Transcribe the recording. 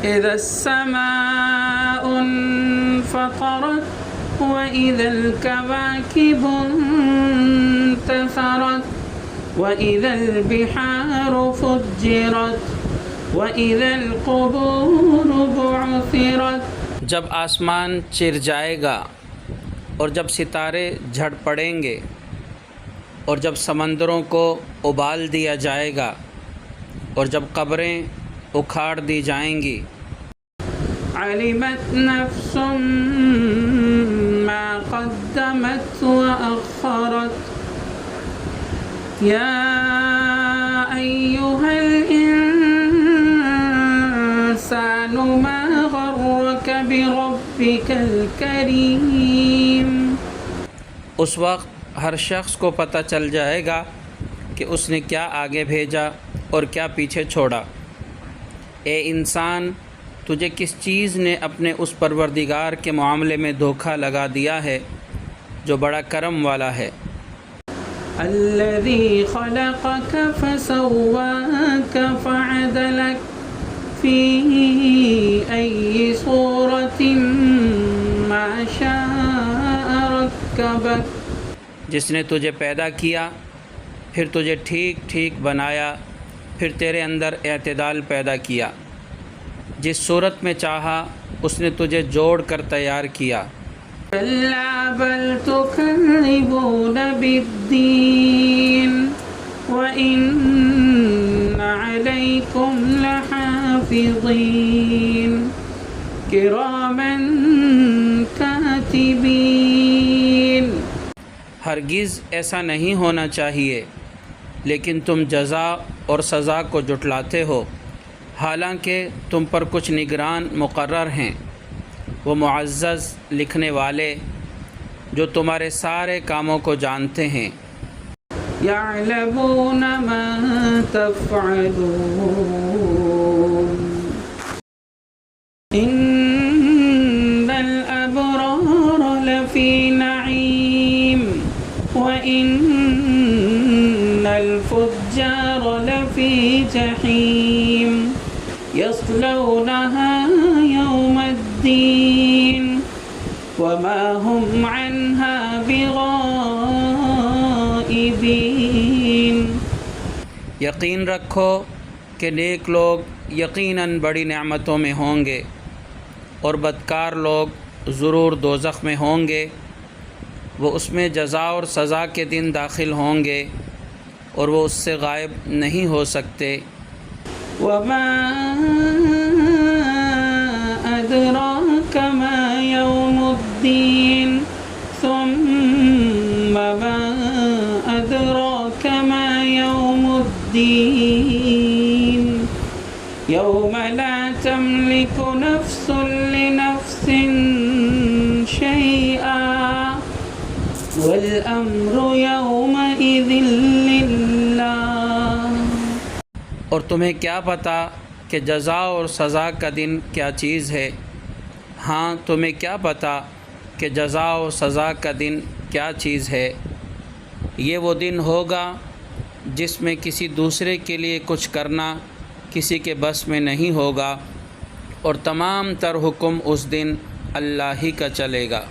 إذا السماء انفطرت وإذا الكواكب انتثرت وإذا البحار فجرت وإذا القبور بعثرت. جب آسمان چر جائے گا اور جب ستارے جھڑ پڑیں گے اور جب سمندروں کو ابال دیا جائے گا اور جب قبریں اکھاڑ دی جائیں گی. علمت نفس ما قدمت وأخرت يا أيها الإنسان ما غرك بربك الكريم. اس وقت ہر شخص کو پتہ چل جائے گا کہ اس نے کیا آگے بھیجا اور کیا پیچھے چھوڑا. اے انسان، تجھے کس چیز نے اپنے اس پروردگار کے معاملے میں دھوکہ لگا دیا ہے جو بڑا کرم والا ہے. الذي خلقك فسواك فعدلك في أي صورة ما شاء ركبك. جس نے تجھے پیدا کیا پھر تجھے ٹھیک ٹھیک بنایا پھر تیرے اندر اعتدال پیدا کیا. جس صورت میں چاہا اس نے تجھے جوڑ کر تیار کیا. كلا بل تكذبون بالدين وإن عليكم لحافظين كراما كاتبين. ہرگز ایسا نہیں ہونا چاہیے، لیکن تم جزا اور سزا کو جٹلاتے ہو، حالانکہ تم پر کچھ نگران مقرر ہیں، وہ معزز لکھنے والے جو تمہارے سارے کاموں کو جانتے ہیں. يعلمون ما تفعلون إن الأبرار لفي نعيم وإن الفجار لفي جحيم يصلونها يوم الدين وما هم عنها بغائبين. یقین رکھو کہ نیک لوگ یقیناً بڑی نعمتوں میں ہوں گے اور بدکار لوگ ضرور دوزخ میں ہوں گے. وہ اس میں جزا اور سزا کے دن داخل ہوں گے اور وہ اس سے غائب نہیں ہو سکتے. وما أدراك ما يوم الدين ثم ما أدراك ما يوم الدين يوم لا تملك نفس لنفس شيئا والأمر يومئذ لله. اور تمہیں کیا پتہ کہ جزا اور سزا کا دن کیا چیز ہے؟ ہاں، تمہیں کیا پتہ کہ جزا اور سزا کا دن کیا چیز ہے؟ یہ وہ دن ہوگا جس میں کسی دوسرے کے لیے کچھ کرنا کسی کے بس میں نہیں ہوگا اور تمام تر حکم اس دن اللہ ہی کا چلے گا.